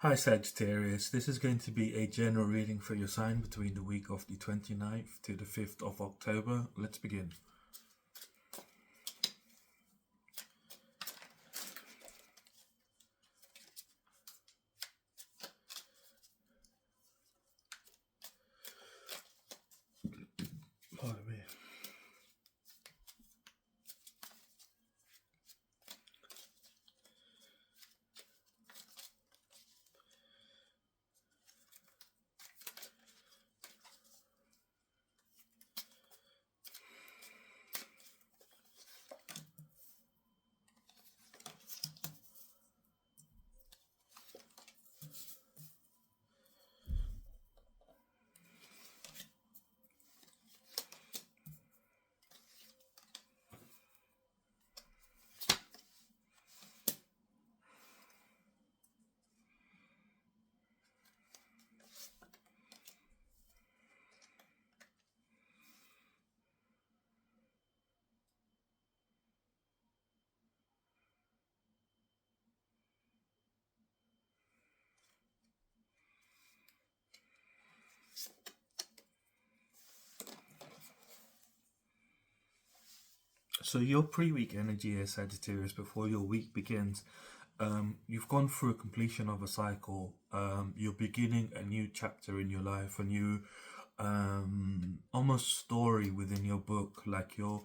Hi Sagittarius, this is going to be a general reading for your sign between the week of the 29th to the 5th of October. Let's begin. Pardon me. So your pre-week energy is Sagittarius before your week begins. You've gone through a completion of a cycle. You're beginning a new chapter in your life, a new almost story within your book. Like your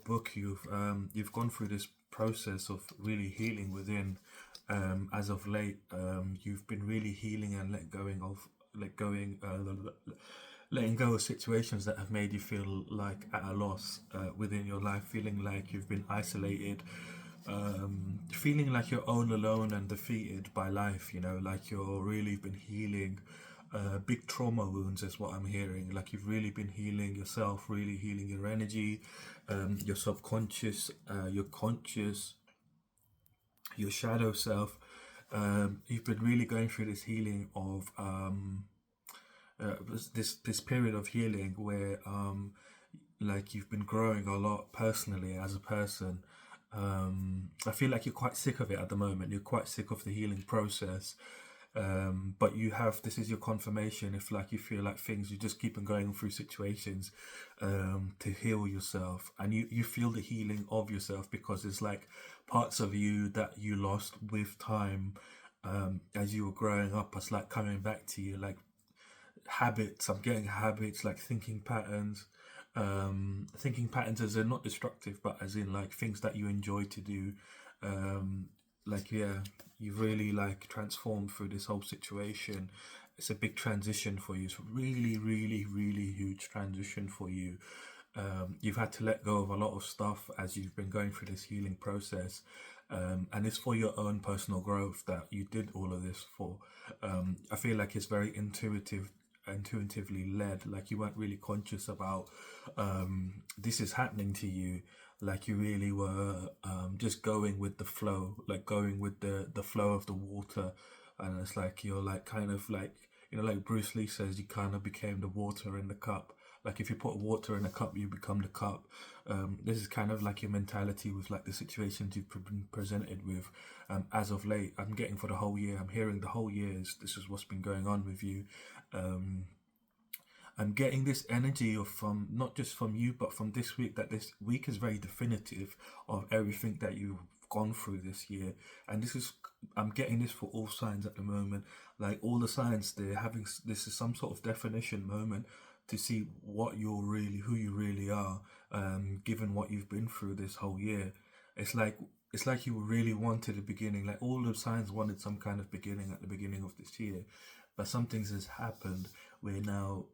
book, you've gone through this process of really healing within. As of late, you've been really healing and letting go of situations that have made you feel like at a loss within your life, feeling like you've been isolated, feeling like you're all alone and defeated by life, like you're really been healing big trauma wounds, is what I'm hearing. Like you've really been healing yourself, really healing your energy, your subconscious, your conscious, your shadow self. You've been really going through this healing of this period of healing where like you've been growing a lot personally as a person. I feel like you're quite sick of it at the moment. You're quite sick of the healing process. But you have, this is your confirmation. If like you feel like things, you just keep on going through situations to heal yourself, and you feel the healing of yourself because it's like parts of you that you lost with time as you were growing up. It's like coming back to you, like habits. I'm getting habits like thinking patterns as in not destructive, but as in like things that you enjoy to do. Like yeah, you've really like transformed through this whole situation. It's a big transition for you. It's a really, really, really huge transition for you. You've had to let go of a lot of stuff as you've been going through this healing process. And it's for your own personal growth that you did all of this for. I feel like it's very intuitively led, like you weren't really conscious about this is happening to you. Like you really were just going with the flow, like going with the flow of the water. And it's like you're like kind of like, like Bruce Lee says, you kind of became the water in the cup. Like if you put water in a cup, you become the cup. This is kind of like your mentality with like the situations you've been presented with as of late. I'm getting for the whole year. I'm hearing the whole year is this is what's been going on with you. Um, I'm getting this energy of from not just from you, but from this week, that this week is very definitive of everything that you've gone through this year. And this is, I'm getting this for all signs at the moment. Like all the signs, they're having this is some sort of definition moment to see what you're really, who you really are, given what you've been through this whole year. It's like it's like you really wanted a beginning. Like all the signs wanted some kind of beginning at the beginning of this year, but some things has happened where now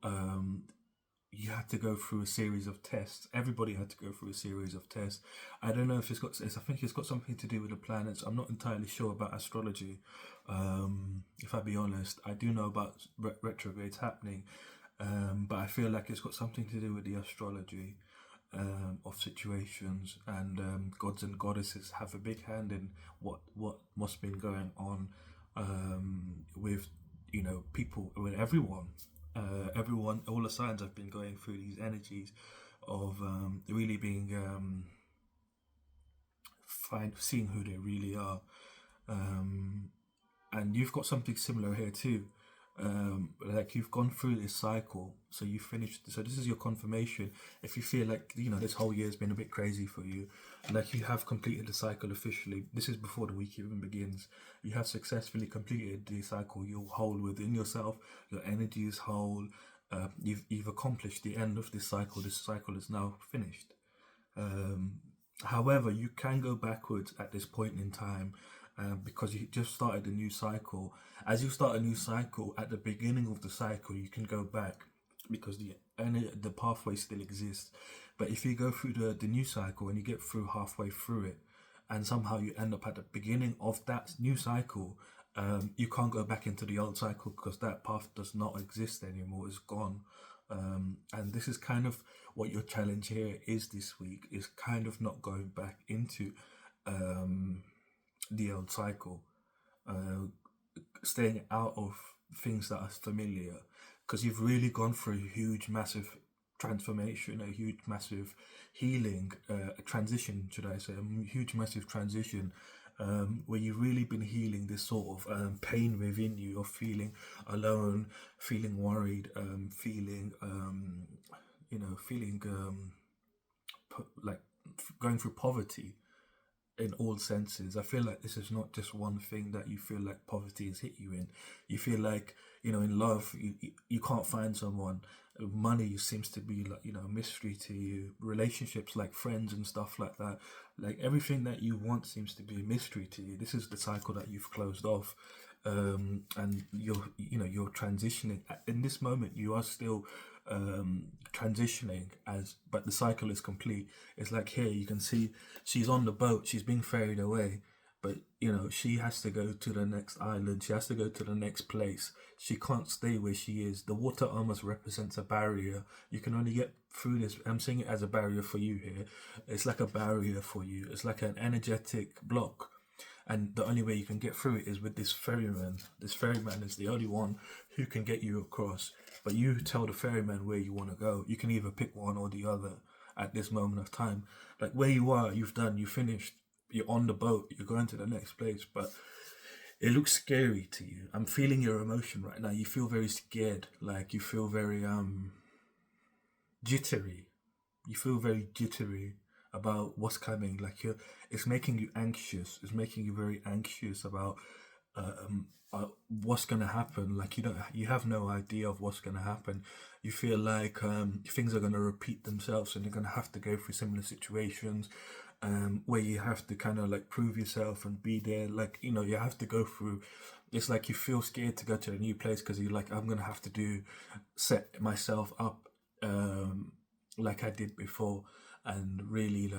you had to go through a series of tests. Everybody had to go through a series of tests. I don't know if I think it's got something to do with the planets. I'm not entirely sure about astrology. If I be honest, I do know about retrogrades happening, but I feel like it's got something to do with the astrology of situations, and gods and goddesses have a big hand in what's been going on with people, with everyone, all the signs have been going through these energies of really being seeing who they really are, and you've got something similar here too. Like you've gone through this cycle, so you finished. So this is your confirmation. If you feel like this whole year has been a bit crazy for you, like you have completed the cycle officially. This is before the week even begins. You have successfully completed the cycle. You're whole within yourself. Your energy is whole. You've accomplished the end of this cycle. This cycle is now finished. However, you can go backwards at this point in time, because you just started a new cycle. As you start a new cycle, at the beginning of the cycle, you can go back because the pathway still exists. But if you go through the new cycle and you get through halfway through it, and somehow you end up at the beginning of that new cycle, you can't go back into the old cycle because that path does not exist anymore. It's gone. And this is kind of what your challenge here is this week, is kind of not going back into the old cycle, staying out of things that are familiar, because you've really gone through a huge massive transformation, a huge massive healing, a transition, should I say, a huge massive transition, where you've really been healing this sort of pain within you of feeling alone, feeling worried, feeling like going through poverty in all senses. I feel like this is not just one thing that you feel like poverty has hit you in. You feel like, in love, you can't find someone. Money seems to be like, a mystery to you. Relationships like friends and stuff like that. Like everything that you want seems to be a mystery to you. This is the cycle that you've closed off. And you're transitioning. In this moment, you are still transitioning, but the cycle is complete. It's like here you can see she's on the boat, she's being ferried away, but she has to go to the next island, she has to go to the next place. She can't stay where she is. The water almost represents a barrier. You can only get through this. I'm seeing it as a barrier for you here. It's like a barrier for you. It's like an energetic block. And the only way you can get through it is with this ferryman. This ferryman is the only one who can get you across. But you tell the ferryman where you want to go. You can either pick one or the other at this moment of time. Like where you are, you finished. You're on the boat. You're going to the next place. But it looks scary to you. I'm feeling your emotion right now. You feel very scared. Like you feel very jittery. You feel very jittery about what's coming. Like it's making you anxious. It's making you very anxious about what's gonna happen. Like you have no idea of what's gonna happen. You feel like things are gonna repeat themselves, and you're gonna have to go through similar situations where you have to kind of like prove yourself and be there. Like you have to go through. It's like you feel scared to go to a new place because you're like, I'm gonna have to set myself up like I did before. And really,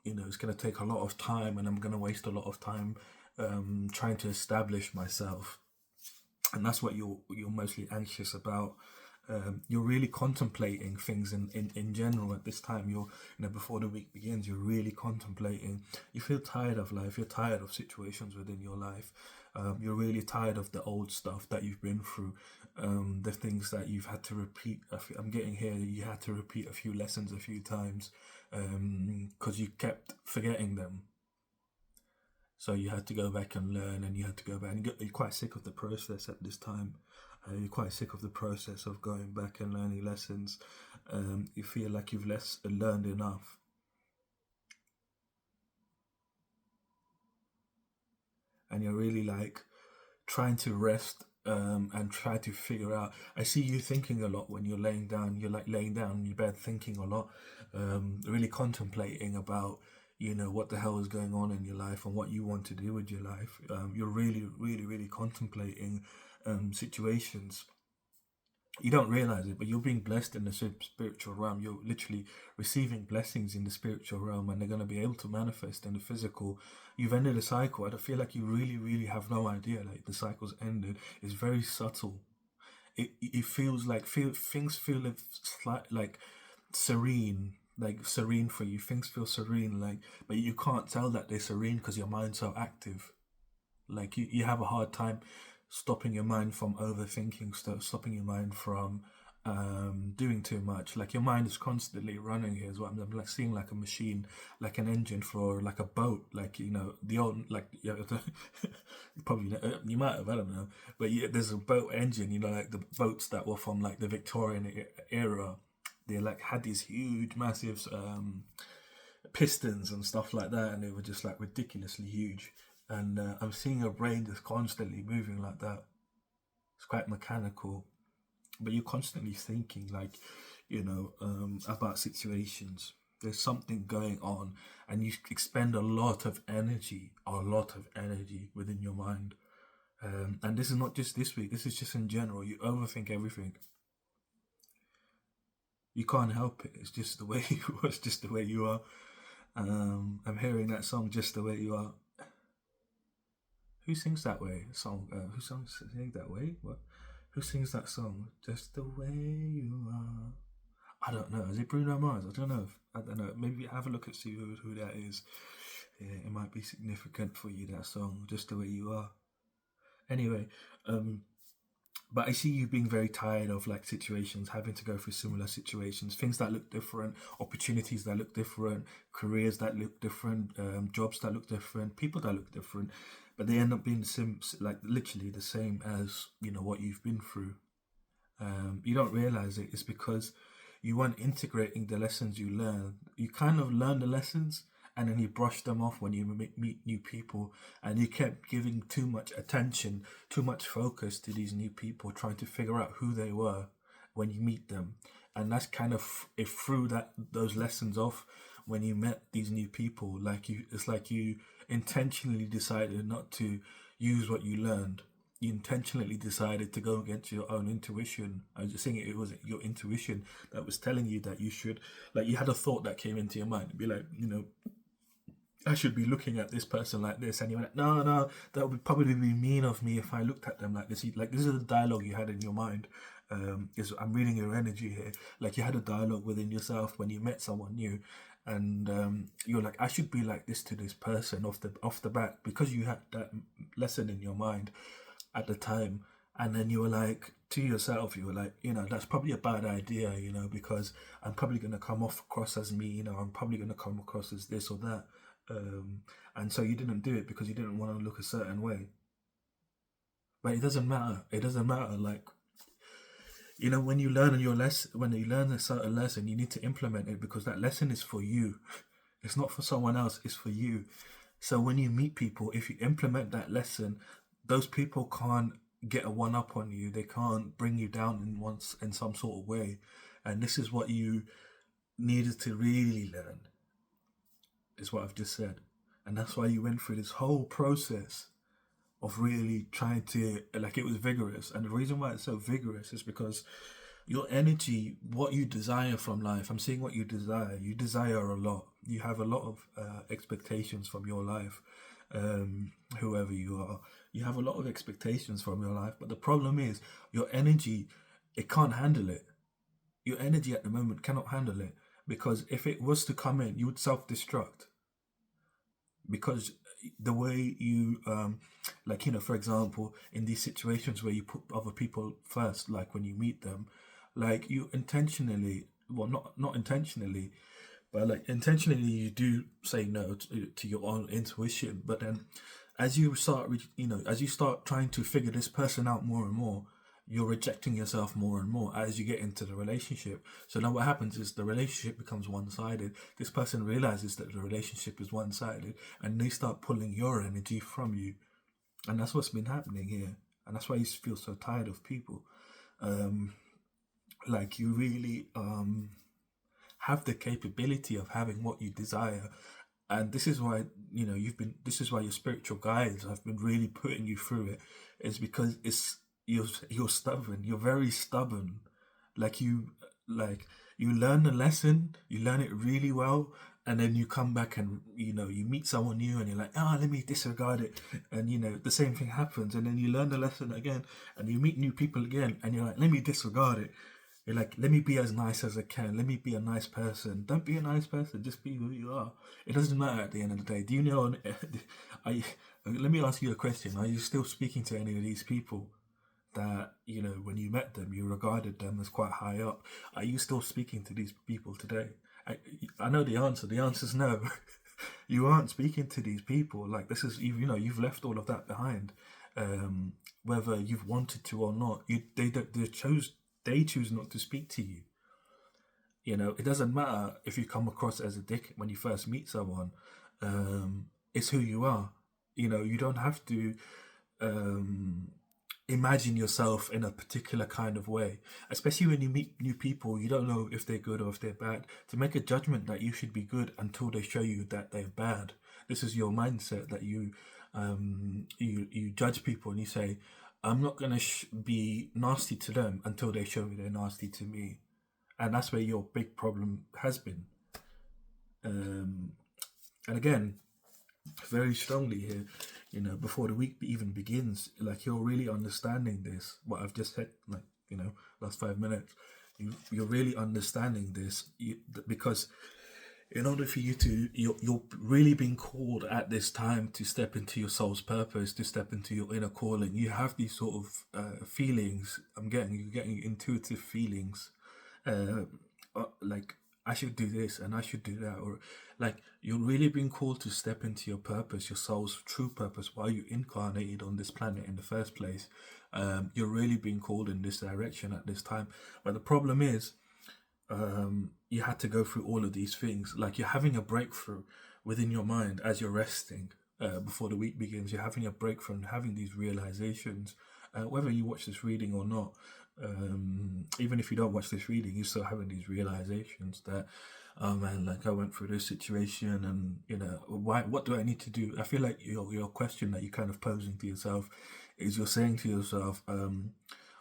it's going to take a lot of time, and I'm going to waste a lot of time trying to establish myself. And that's what you're mostly anxious about. You're really contemplating things in general at this time. Before the week begins, you're really contemplating. You feel tired of life. You're tired of situations within your life. You're really tired of the old stuff that you've been through. The things that you've had to repeat. I'm getting here. You had to repeat a few lessons a few times because you kept forgetting them. So you had to go back and learn, and you had to go back. And you're quite sick of the process at this time. You're quite sick of the process of going back and learning lessons. You feel like you've learned enough. And you're really like trying to rest and try to figure out. I see you thinking a lot when you're laying down. You're like laying down in your bed thinking a lot, really contemplating about what the hell is going on in your life and what you want to do with your life. You're really, really, really contemplating situations. You don't realize it, but you're being blessed in the spiritual realm. You're literally receiving blessings in the spiritual realm, and they're going to be able to manifest in the physical. You've ended a cycle. I feel like you really, really have no idea. Like the cycle's ended. It's very subtle. It feels like things feel like serene, like serene for you. Things feel serene, but you can't tell that they're serene because your mind's so active. Like you have a hard time stopping your mind from overthinking stuff, stopping your mind from doing too much. Like your mind is constantly running here as well. I'm like seeing like a machine, like an engine for like a boat, like the old like probably you might have, I don't know, but yeah, there's a boat engine. Like the boats that were from like the Victorian era. They like had these huge, massive pistons and stuff like that, and they were just like ridiculously huge. And I'm seeing a brain that's constantly moving like that. It's quite mechanical, but you're constantly thinking like about situations. There's something going on, and you expend a lot of energy within your mind. And this is not just this week, this is just in general. You overthink everything. You can't help it. It's just the way you are. It's just the way you are. I'm hearing that song, Just the Way You Are. Who sings that way? Song. Who sings that way? What? Who sings that song? Just the way you are. I don't know. Is it Bruno Mars? I don't know. I don't know. Maybe have a look and see who that is. Yeah, it might be significant for you, that song, Just the Way You Are. Anyway, but I see you being very tired of like situations, having to go through similar situations, things that look different, opportunities that look different, careers that look different, jobs that look different, people that look different, but they end up being like literally the same as what you've been through. You don't realize it. It's because you weren't integrating the lessons you learn. You kind of learn the lessons, and then you brush them off when you meet new people, and you kept giving too much attention, too much focus to these new people, trying to figure out who they were when you meet them. And that's kind of, it threw those lessons off when you met these new people. It's like you intentionally decided not to use what you learned. You intentionally decided to go against your own intuition. I was just saying it was your intuition that was telling you that you should, like, you had a thought that came into your mind. It'd be like, I should be looking at this person like this, and you're like, no, that would probably be mean of me if I looked at them like this. Like, this is a dialogue you had in your mind. I'm reading your energy here. Like, you had a dialogue within yourself when you met someone new, and you're like, I should be like this to this person off the bat, because you had that lesson in your mind at the time. And then you were like, to yourself, you were like, that's probably a bad idea, because I'm probably going to come across as mean, or I'm probably going to come across as this or that. And so you didn't do it because you didn't want to look a certain way. But it doesn't matter. It doesn't matter. Like, when you learn when you learn a certain lesson, you need to implement it, because that lesson is for you. It's not for someone else. It's for you. So when you meet people, if you implement that lesson, those people can't get a one up on you. They can't bring you down in some sort of way. And this is what you needed to really learn, is what I've just said. And that's why you went through this whole process of really trying to, like, it was vigorous. And the reason why it's so vigorous is because your energy, what you desire from life, I'm seeing what you desire a lot. You have a lot of expectations from your life, whoever you are. You have a lot of expectations from your life, but the problem is your energy, it can't handle it. Your energy at the moment cannot handle it, because if it was to come in, you would self-destruct. Because the way you, for example, in these situations where you put other people first, like when you meet them, like you intentionally, well, not intentionally, but like intentionally you do say no to your own intuition. But then as you start, as you start trying to figure this person out more and more, you're rejecting yourself more and more as you get into the relationship. So now what happens is the relationship becomes one-sided. This person realizes that the relationship is one-sided, and they start pulling your energy from you. And that's what's been happening here. And that's why you feel so tired of people. Like, you really have the capability of having what you desire. And this is why, this is why your spiritual guides have been really putting you through it. It's because you're stubborn. You're very stubborn. You learn the lesson, you learn it really well, and then you come back and you meet someone new, and you're like, let me disregard it, and the same thing happens, and then you learn the lesson again, and you meet new people again, and you're like, let me disregard it. You're like, let me be as nice as I can. Let me be a nice person. Don't be a nice person. Just be who you are. It doesn't matter at the end of the day. Do you know? Let me ask you a question. Are you still speaking to any of these people? that, you know, when you met them, you regarded them as quite high up. Are you still speaking to these people today? I know the answer. The answer is no. You aren't speaking to these people. Like, this is, you know, you've left all of that behind. Whether you've wanted to or not, they choose not to speak to you. You know, it doesn't matter if you come across as a dick when you first meet someone. It's who you are. You know, you don't have to um, imagine yourself in a particular kind of way. Especially when you meet new people, you don't know if they're good or if they're bad. To make a judgment that you should be good until they show you that they're bad. This is your mindset that you judge people and you say, I'm not gonna be nasty to them until they show me they're nasty to me, and that's where your big problem has been. Um, and again, very strongly here, you know, before the week even begins, like, you're really understanding this, what I've just said, like, you know, last 5 minutes, you're really understanding this, because in order for you to, you're really being called at this time to step into your soul's purpose, to step into your inner calling. You have these sort of feelings. You're getting intuitive feelings, uh, like, I should do this and I should do that, or like, you're really being called to step into your purpose, your soul's true purpose, why you incarnated on this planet in the first place. You're really being called in this direction at this time. But the problem is, you had to go through all of these things. Like, you're having a breakthrough within your mind as you're resting before the week begins. You're having a breakthrough and having these realizations, whether you watch this reading or not. Even if you don't watch this reading, you're still having these realizations that, oh man, like, I went through this situation, and, you know, what do I need to do? I feel like your question that you're kind of posing to yourself is, you're saying to yourself,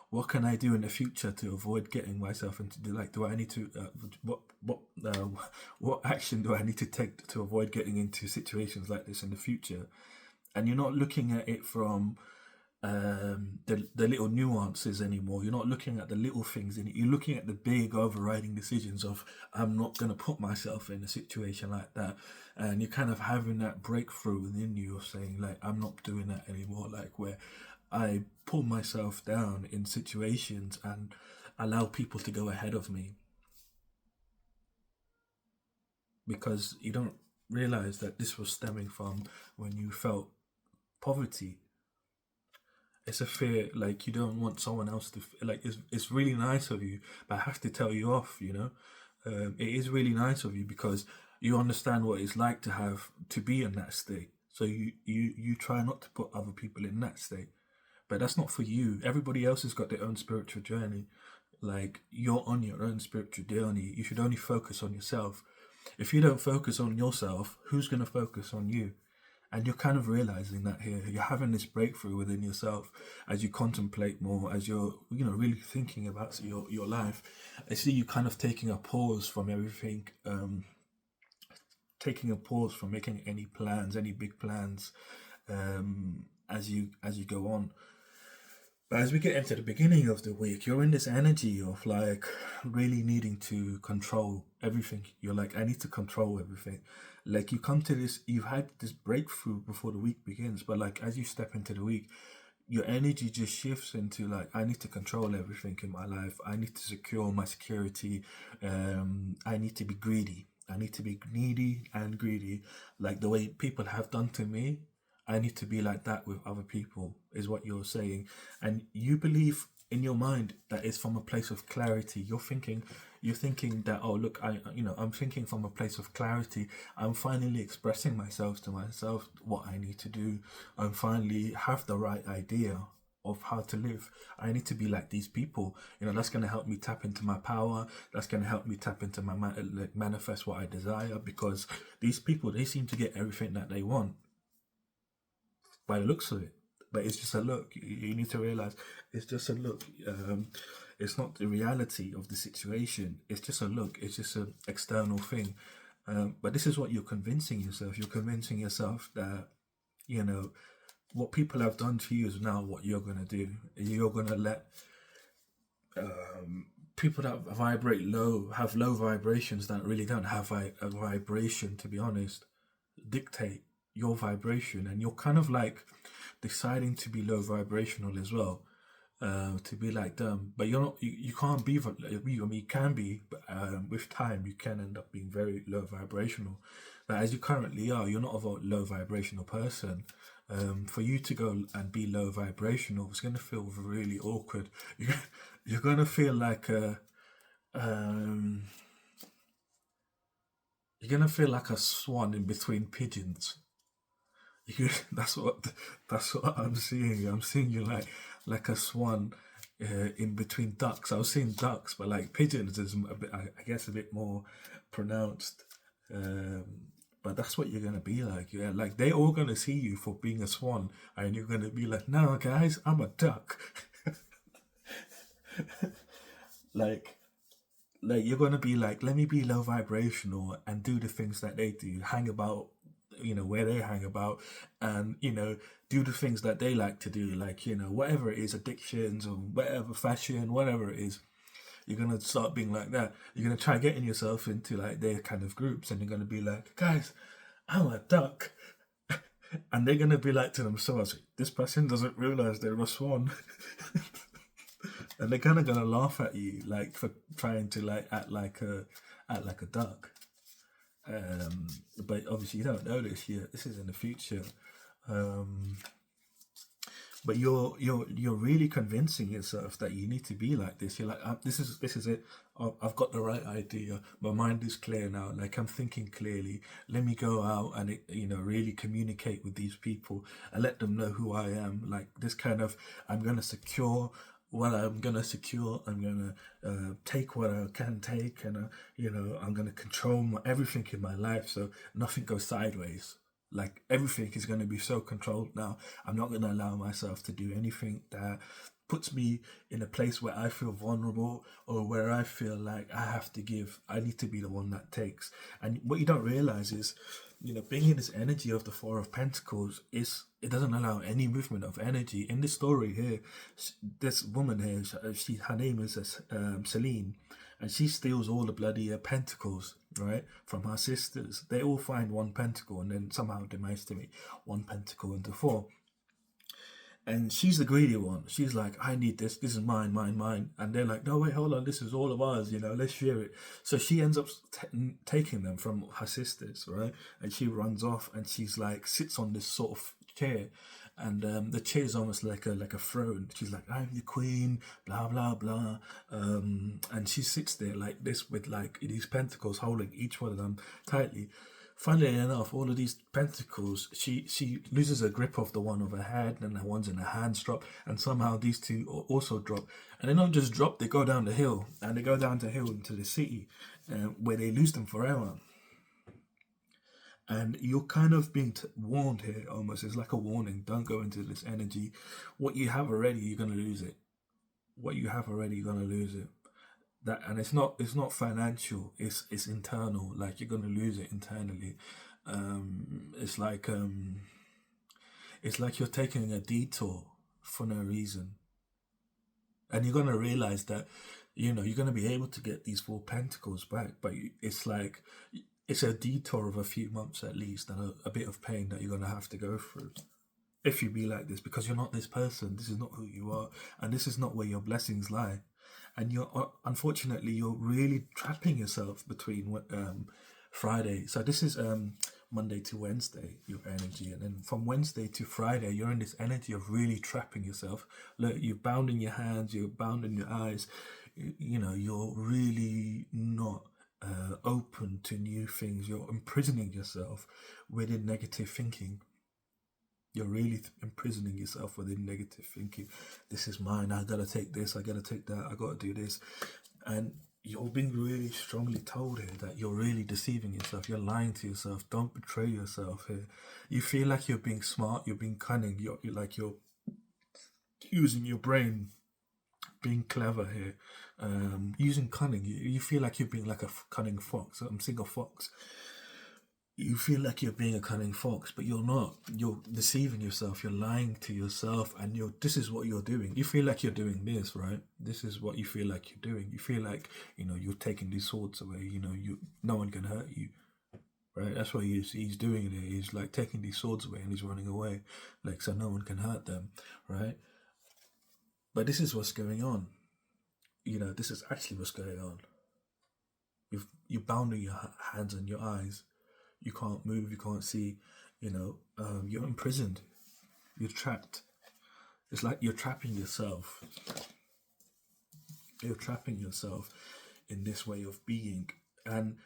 what can I do in the future to avoid getting myself into do I need to what action do I need to take to avoid getting into situations like this in the future? And you're not looking at it from the little nuances anymore. You're not looking at the little things in it. You're looking at the big overriding decisions of, I'm not going to put myself in a situation like that. And you're kind of having that breakthrough within you of saying, like, I'm not doing that anymore. Like, where I pull myself down in situations and allow people to go ahead of me, because you don't realize that this was stemming from when you felt poverty. It's a fear, like, you don't want someone else to like, it's really nice of you, but I have to tell you off, you know. It is really nice of you because you understand what it's like to be in that state, so you try not to put other people in that state. But that's not for you. Everybody else has got their own spiritual journey. Like, you're on your own spiritual journey. You should only focus on yourself. If you don't focus on yourself, who's going to focus on you? And you're kind of realizing that here. You're having this breakthrough within yourself as you contemplate more, as you're, you know, really thinking about your life. I see you kind of taking a pause from everything, taking a pause from making any plans, any big plans, as you go on. But as we get into the beginning of the week, you're in this energy of, like, really needing to control everything. You're like, I need to control everything. Like, you come to this, you've had this breakthrough before the week begins, but, like, as you step into the week, your energy just shifts into, like, I need to control everything in my life. I need to secure my security. I need to be greedy. I need to be needy and greedy, like the way people have done to me. I need to be like that with other people, is what you're saying. And you believe in your mind that it's from a place of clarity. You're thinking that, oh, look, I'm thinking from a place of clarity. I'm finally expressing myself to myself, what I need to do. I'm finally have the right idea of how to live. I need to be like these people. You know, that's going to help me tap into my power. That's going to help me tap into my manifest what I desire, because these people, they seem to get everything that they want by the looks of it. But it's just a look. You need to realize it's just a look. It's not the reality of the situation. It's just a look. It's just an external thing. But this is what you're convincing yourself. You're convincing yourself that, you know, what people have done to you is now what you're going to do. You're going to let people that vibrate low, have low vibrations, that really don't have a vibration, to be honest, dictate your vibration. And you're kind of like deciding to be low vibrational as well. to be like them. But you're not. You can't be. I mean, you can be, but with time, you can end up being very low vibrational. But as you currently are, you're not a low vibrational person. For you to go and be low vibrational, it's going to feel really awkward. You're going to feel like a. Um, you're going to feel like a swan in between pigeons. That's what I'm seeing. I'm seeing you like a swan in between ducks. I was seeing ducks, but like pigeons is a bit, I guess, a bit more pronounced. Um, but that's what you're gonna be like. Yeah, like they all gonna see you for being a swan, and you're gonna be like, "No, guys, I'm a duck." like you're gonna be like, let me be low vibrational and do the things that they do, hang about, where they hang about, and do the things that they like to do, like whatever it is, addictions or whatever, fashion, whatever it is. You're gonna start being like that. You're gonna try getting yourself into like their kind of groups, and you're gonna be like, guys, I'm a duck. And they're gonna be like to themselves, this person doesn't realize they're a swan. And they're kind of gonna laugh at you, like for trying to like act like a duck. But obviously you don't know this yet. This is in the future. Um, but you're really convincing yourself that you need to be like this. You're like, this is it. I've got the right idea. My mind is clear now. Like I'm thinking clearly. Let me go out and really communicate with these people and let them know who I am. Like this kind of, I'm gonna secure what I'm gonna secure. I'm gonna take what I can take, and I'm gonna control everything in my life so nothing goes sideways. Like everything is going to be so controlled now. I'm not going to allow myself to do anything that puts me in a place where I feel vulnerable or where I feel like I have to give. I need to be the one that takes. And what you don't realize is, being in this energy of the Four of Pentacles is, it doesn't allow any movement of energy. In this story here, this woman here, her name is Celine, and she steals all the bloody pentacles, right, from her sisters. They all find one pentacle and then somehow they manage to make one pentacle into four. And she's the greedy one. She's like, I need this. This is mine, mine, mine. And they're like, no, wait, hold on. This is all of ours. Let's share it. So she ends up taking them from her sisters, right? And she runs off and she's like, sits on this sort of chair. And the chair is almost like a throne. She's like, I'm the queen, blah, blah, blah. And she sits there like this with like these pentacles holding each one of them tightly. Funnily enough, all of these pentacles, she loses a grip of the one of her head, and the ones in her hands drop, and somehow these two also drop. And they don't just drop; they go down the hill, and they go down the hill into the city, where they lose them forever. And you're kind of being warned here, almost. It's like a warning. Don't go into this energy. What you have already, you're gonna lose it. What you have already, you're gonna lose it. That, and it's not financial, it's internal. Like you're gonna lose it internally. It's like you're taking a detour for no reason, and you're gonna realize that you're gonna be able to get these four pentacles back, but it's like it's a detour of a few months at least, and a bit of pain that you're gonna have to go through if you be like this, because you're not this person. This is not who you are, and this is not where your blessings lie. And unfortunately you're really trapping yourself between Friday. So this is Monday to Wednesday, your energy, and then from Wednesday to Friday, you're in this energy of really trapping yourself. Look, you're bound in your hands, you're bound in your eyes. You're really not open to new things. You're imprisoning yourself within negative thinking. You're really imprisoning yourself within negative thinking. This is mine. I gotta take this. I gotta take that. I gotta do this. And you're being really strongly told here that you're really deceiving yourself. You're lying to yourself. Don't betray yourself here. You feel like you're being smart. You're being cunning. You're using your brain, being clever here, using cunning. You feel like you're being like a cunning fox. I'm seeing a fox. You feel like you're being a cunning fox, but you're not. You're deceiving yourself. You're lying to yourself, and this is what you're doing. You feel like you're doing this, right? This is what you feel like you're doing. You feel like you're taking these swords away. No one can hurt you, right? That's what he's doing it. He's like taking these swords away and he's running away, like so no one can hurt them, right? But this is what's going on. This is actually what's going on. You're bound in your hands and your eyes. You can't move. You can't see. You're imprisoned. You're trapped. It's like you're trapping yourself. You're trapping yourself in this way of being, and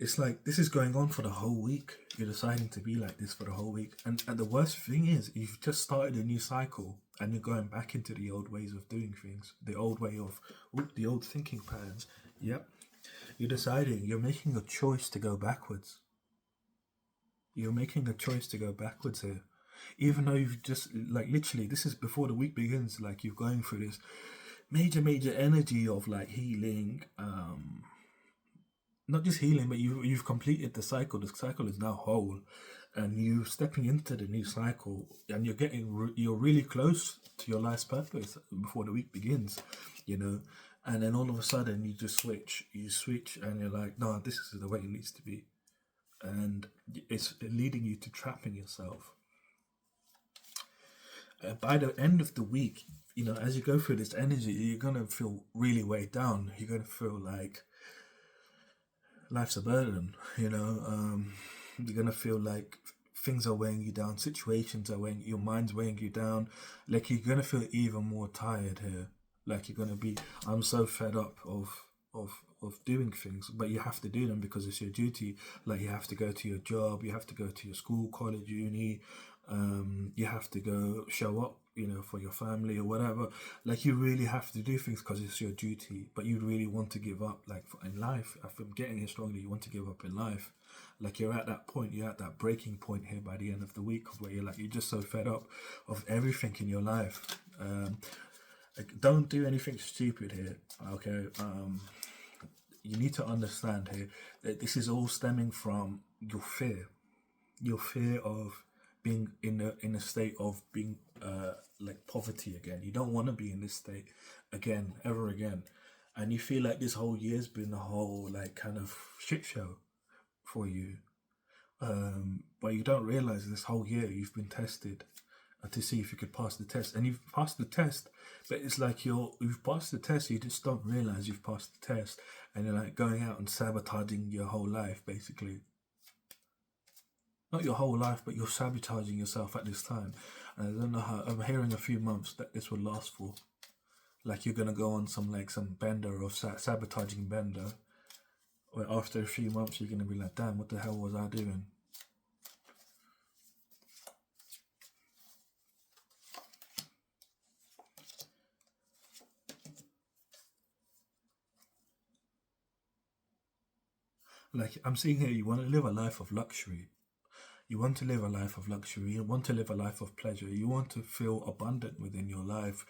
it's like this is going on for the whole week. You're deciding to be like this for the whole week, and the worst thing is you've just started a new cycle, and you're going back into the old ways of doing things, the old way of the old thinking patterns. Yep, you're deciding. You're making a choice to go backwards. You're making a choice to go backwards here, even though you've just like literally. This is before the week begins. Like you're going through this major energy of like healing, not just healing, but you've completed the cycle. The cycle is now whole, and you're stepping into the new cycle, and you're really close to your life's purpose before the week begins, and then all of a sudden you switch, and you're like, no, this is the way it needs to be, and it's leading you to trapping yourself. By the end of the week, as you go through this energy, you're gonna feel really weighed down. You're gonna feel like life's a burden. You're gonna feel like things are weighing you down. Situations are weighing. Your mind's weighing you down. Like you're gonna feel even more tired here. Like you're gonna be. I'm so fed up of doing things, but you have to do them because it's your duty. Like you have to go to your job. You have to go to your school, college, uni. You have to go show up, for your family or whatever. Like you really have to do things because it's your duty, but you really want to give up. Like in life, if I'm getting it strongly, you want to give up in life. Like you're at that point, you're at that breaking point here by the end of the week where you're just so fed up of everything in your life. Like, don't do anything stupid here, okay? You need to understand here that this is all stemming from your fear of being in a state of being like poverty again. You don't want to be in this state again, ever again, and you feel like this whole year's been a whole like kind of shit show for you. But you don't realize this whole year you've been tested to see if you could pass the test, and you've passed the test. But it's like you've passed the test, you just don't realize you've passed the test, and you're like going out and sabotaging your whole life, basically. Not your whole life, but you're sabotaging yourself at this time. And I don't know how. I'm hearing a few months that this will last for. Like you're gonna go on some bender of sabotaging bender, where after a few months you're gonna be like, damn, what the hell was I doing? Like I'm seeing here, you want to live a life of luxury. You want to live a life of luxury. You want to live a life of pleasure. You want to feel abundant within your life.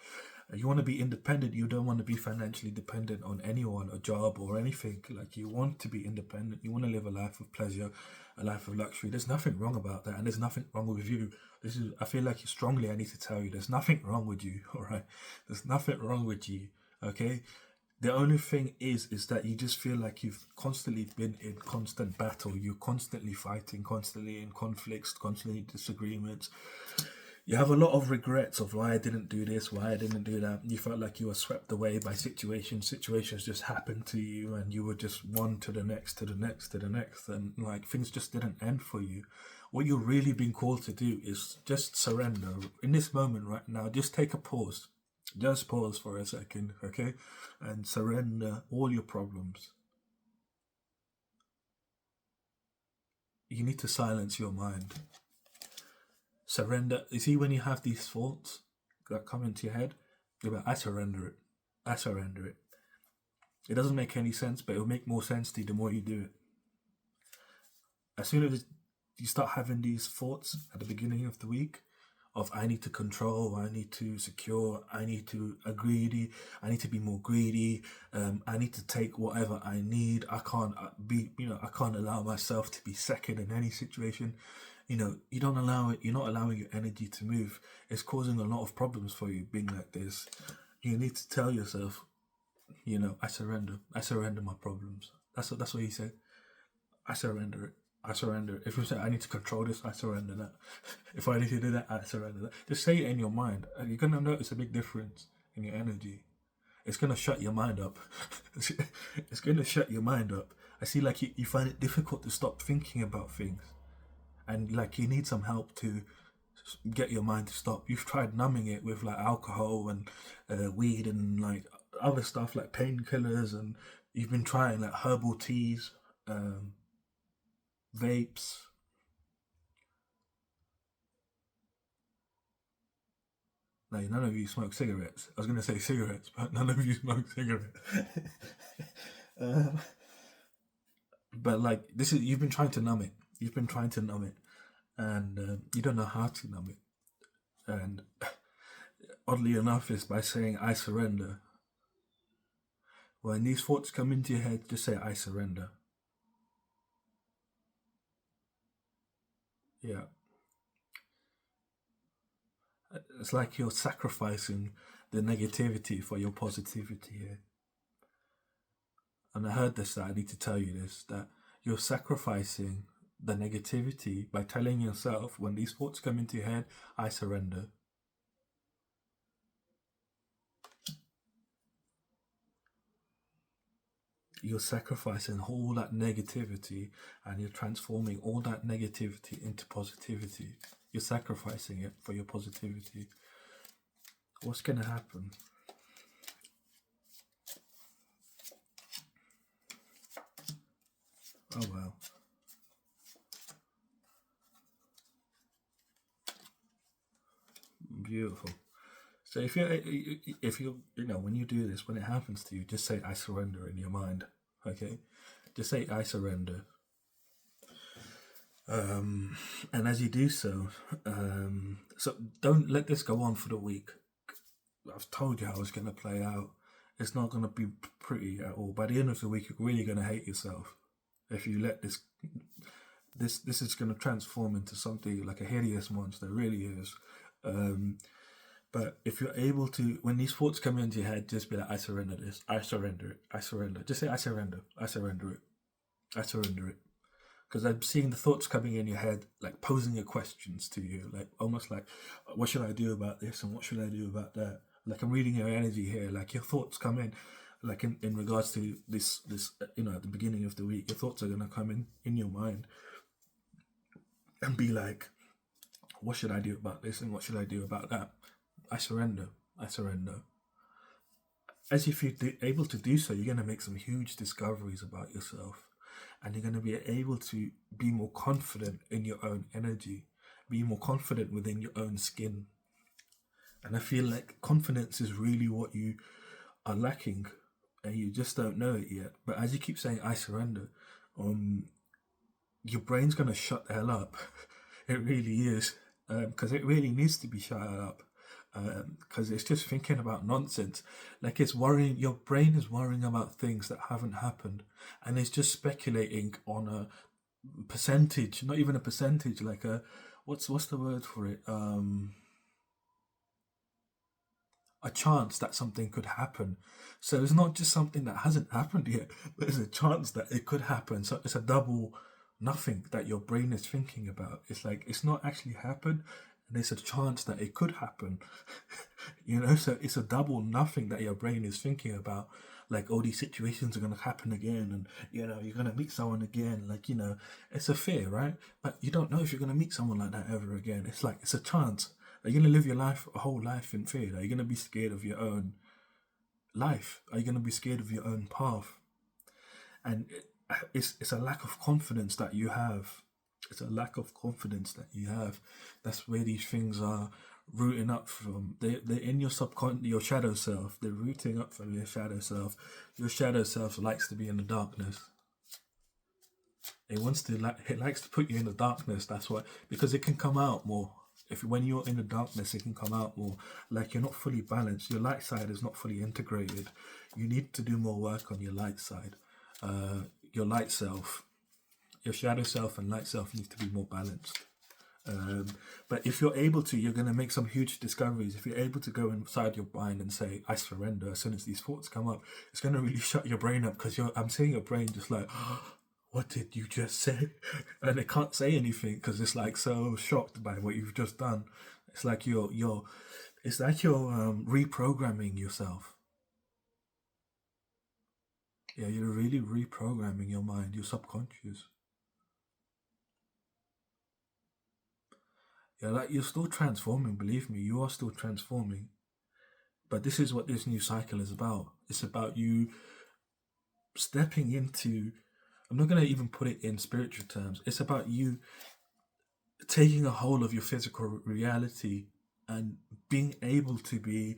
You want to be independent. You don't want to be financially dependent on anyone, a job or anything. Like you want to be independent. You want to live a life of pleasure, a life of luxury. There's nothing wrong about that, and there's nothing wrong with you. I feel like strongly I need to tell you, there's nothing wrong with you. All right, there's nothing wrong with you. Okay. The only thing is that you just feel like you've constantly been in constant battle. You're constantly fighting, constantly in conflicts, constantly in disagreements. You have a lot of regrets of why I didn't do this, why I didn't do that. You felt like you were swept away by situations. Situations just happened to you, and you were just one to the next, to the next, to the next, and like things just didn't end for you. What you're really being called to do is just surrender in this moment right now. Just take a pause. Just pause for a second, okay? And surrender all your problems. You need to silence your mind. Surrender. You see, when you have these thoughts that come into your head, you're like, I surrender it. I surrender it. It doesn't make any sense, but it'll make more sense to you the more you do it. As soon as you start having these thoughts at the beginning of the week, of I need to control, I need to secure, I need to greedy, I need to be more greedy, I need to take whatever I need. I can't I can't allow myself to be second in any situation. You don't allow it. You're not allowing your energy to move. It's causing a lot of problems for you being like this. You need to tell yourself, I surrender. I surrender my problems. That's what he said. I surrender it. I surrender. If you say I need to control this, I surrender that. If I need to do that, I surrender that. Just say it in your mind. You're gonna notice a big difference. in your energy. It's gonna shut your mind up. It's gonna shut your mind up. I see like you find it difficult to stop thinking about things, and like you need some help to get your mind to stop. You've tried numbing it with like alcohol and weed and like other stuff like painkillers, and you've been trying like herbal teas, vapes. No, none of you smoke cigarettes. I was gonna say cigarettes, but none of you smoke cigarettes. uh, but like this is you've been trying to numb it. You've been trying to numb it, and you don't know how to numb it. And oddly enough, is by saying "I surrender." When these thoughts come into your head, just say "I surrender." Yeah, it's like you're sacrificing the negativity for your positivity here. And I heard this, that I need to tell you this, that you're sacrificing the negativity by telling yourself when these thoughts come into your head, I surrender. You're sacrificing all that negativity and you're transforming all that negativity into positivity. You're sacrificing it for your positivity. What's going to happen? Oh wow. Beautiful. So if you when you do this, when it happens to you, just say I surrender in your mind. Okay? Just say I surrender. And as you do so, so don't let this go on for the week. I've told you how it's going to play out. It's not going to be pretty at all. By the end of the week, you're really going to hate yourself if you let this is going to transform into something like a hideous monster. It really is. But if you're able to, when these thoughts come into your head, just be like, I surrender this. I surrender it. I surrender. Just say, I surrender. I surrender it. I surrender it. Because I'm seeing the thoughts coming in your head, like posing your questions to you, like almost like, what should I do about this and what should I do about that? Like I'm reading your energy here, like your thoughts come in, like in regards to this, at the beginning of the week, your thoughts are going to come in your mind and be like, what should I do about this and what should I do about that? I surrender. I surrender. As if you're able to do so, you're going to make some huge discoveries about yourself. And you're going to be able to be more confident in your own energy, be more confident within your own skin. And I feel like confidence is really what you are lacking, and you just don't know it yet. But as you keep saying, I surrender, your brain's going to shut the hell up. It really is, because it really needs to be shut up. Because it's just thinking about nonsense. Like it's worrying, your brain is worrying about things that haven't happened, and it's just speculating on a percentage, not even a percentage, like a what's the word for it? A chance that something could happen. So it's not just something that hasn't happened yet, but there's a chance that it could happen. So it's a double nothing that your brain is thinking about. It's like it's not actually happened, and there's a chance that it could happen. So it's a double nothing that your brain is thinking about. Like all these situations are going to happen again, and you're going to meet someone again. Like it's a fear, right? But you don't know if you're going to meet someone like that ever again. It's like it's a chance. Are you going to live your life, a whole life in fear? Are you going to be scared of your own life? Are you going to be scared of your own path? And it's a lack of confidence that you have. It's a lack of confidence that you have. That's where these things are rooting up from. They're in your your shadow self. They're rooting up from your shadow self. Your shadow self likes to be in the darkness. It likes to put you in the darkness. That's why, because it can come out more. When you're in the darkness, it can come out more. Like you're not fully balanced. Your light side is not fully integrated. You need to do more work on your light side. Your light self, your shadow self and light self needs to be more balanced. But if you're able to, you're going to make some huge discoveries. If you're able to go inside your mind and say, I surrender, as soon as these thoughts come up, it's going to really shut your brain up, because I'm seeing your brain just like, what did you just say? And it can't say anything because it's like so shocked by what you've just done. It's like It's like you're reprogramming yourself. Yeah, you're really reprogramming your mind, your subconscious. Yeah, like you're still transforming, believe me, you are still transforming. But this is what this new cycle is about. It's about you stepping into, I'm not going to even put it in spiritual terms, it's about you taking a hold of your physical reality and being able to be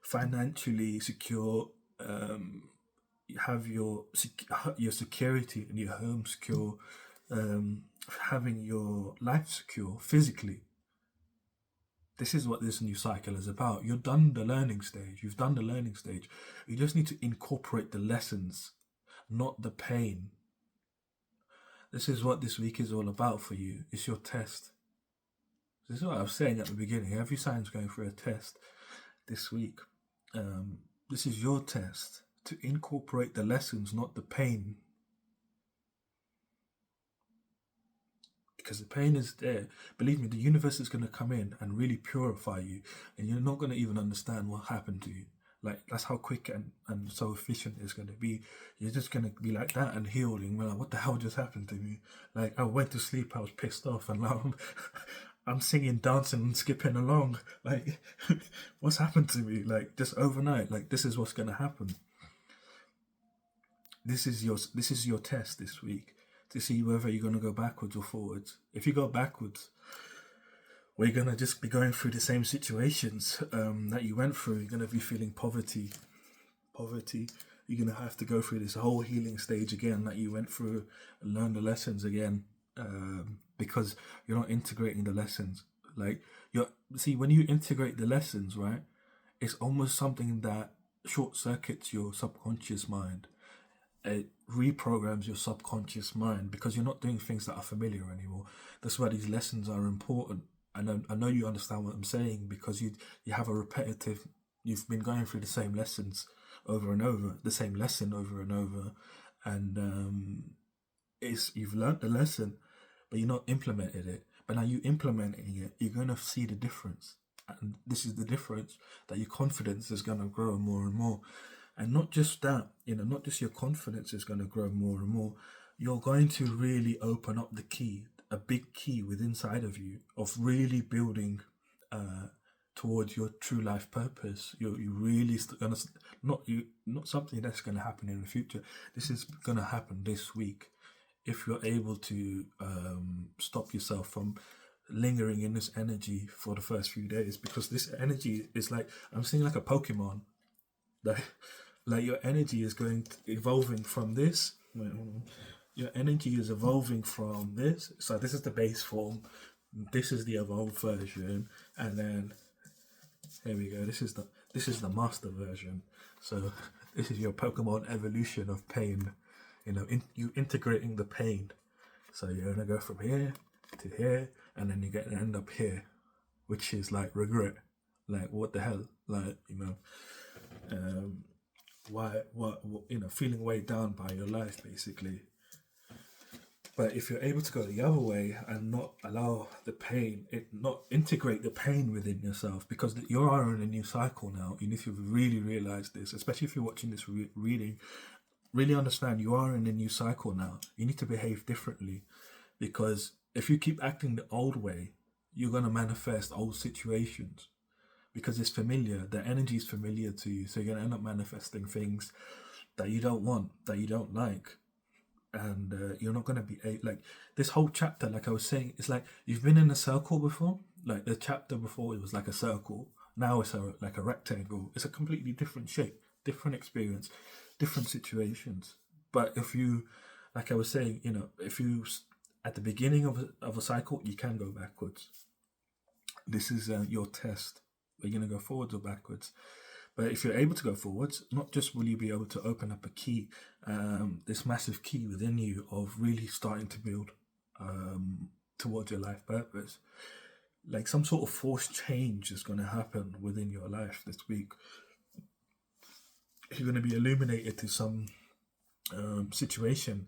financially secure, have your security and your home secure, having your life secure physically. This is what this new cycle is about. You've done the learning stage. You've done the learning stage. You just need to incorporate the lessons, not the pain. This is what this week is all about for you. It's your test. This is what I was saying at the beginning. Every sign's going through a test this week. This is your test to incorporate the lessons, not the pain. Because the pain is there. Believe me, the universe is going to come in and really purify you, and you're not going to even understand what happened to you. Like, that's how quick and so efficient it's going to be. You're just going to be like that and healed. And like, what the hell just happened to me? Like, I went to sleep, I was pissed off, and now I'm singing, dancing, and skipping along. Like, what's happened to me? Like, just overnight. Like, this is what's going to happen. This is your test this week to see whether you're going to go backwards or forwards. If you go backwards, we're going to just be going through the same situations that you went through. You're going to be feeling poverty. You're going to have to go through this whole healing stage again that you went through and learn the lessons again, because you're not integrating the lessons. Like, when you integrate the lessons, right, it's almost something that short circuits your subconscious mind. It reprograms your subconscious mind because you're not doing things that are familiar anymore. That's why these lessons are important. And I know you understand what I'm saying, because you have a repetitive, you've been going through the same lessons over and over, the same lesson over and over, and you've learnt the lesson, but you're not implemented it. But now you implementing it, you're going to see the difference, and this is the difference, that your confidence is going to grow more and more. And not just that, not just your confidence is going to grow more and more, you're going to really open up the key, a big key within inside of you, of really building towards your true life purpose. You really going to, not something that's going to happen in the future. This is going to happen this week, if you're able to stop yourself from lingering in this energy for the first few days, because this energy is like, I'm seeing like a Pokemon. Like your energy is evolving from this. Your energy is evolving from this. So this is the base form. This is the evolved version, and then here we go. This is the master version. So this is your Pokemon evolution of pain. You integrating the pain. So you're gonna go from here to here, and then you're gonna end up here, which is like regret. Like, what the hell? Like, feeling weighed down by your life, basically. But if you're able to go the other way and not allow the pain, not integrate the pain within yourself, because you are in a new cycle now. You need to really realize this, especially if you're watching this reading. Really understand you are in a new cycle now. You need to behave differently, because if you keep acting the old way, you're going to manifest old situations. Because it's familiar, the energy is familiar to you, so you're going to end up manifesting things that you don't want, that you don't like, and you're not going to be like this whole chapter. Like I was saying, it's like you've been in a circle before. Like the chapter before, it was like a circle. Now it's like a rectangle. It's a completely different shape, different experience, different situations. But if you, like I was saying, if you at the beginning of a cycle, you can go backwards. This is your test. We're going to go forwards or backwards. But if you're able to go forwards, not just will you be able to open up a key, this massive key within you of really starting to build towards your life purpose, like some sort of forced change is going to happen within your life this week. You're going to be illuminated to some situation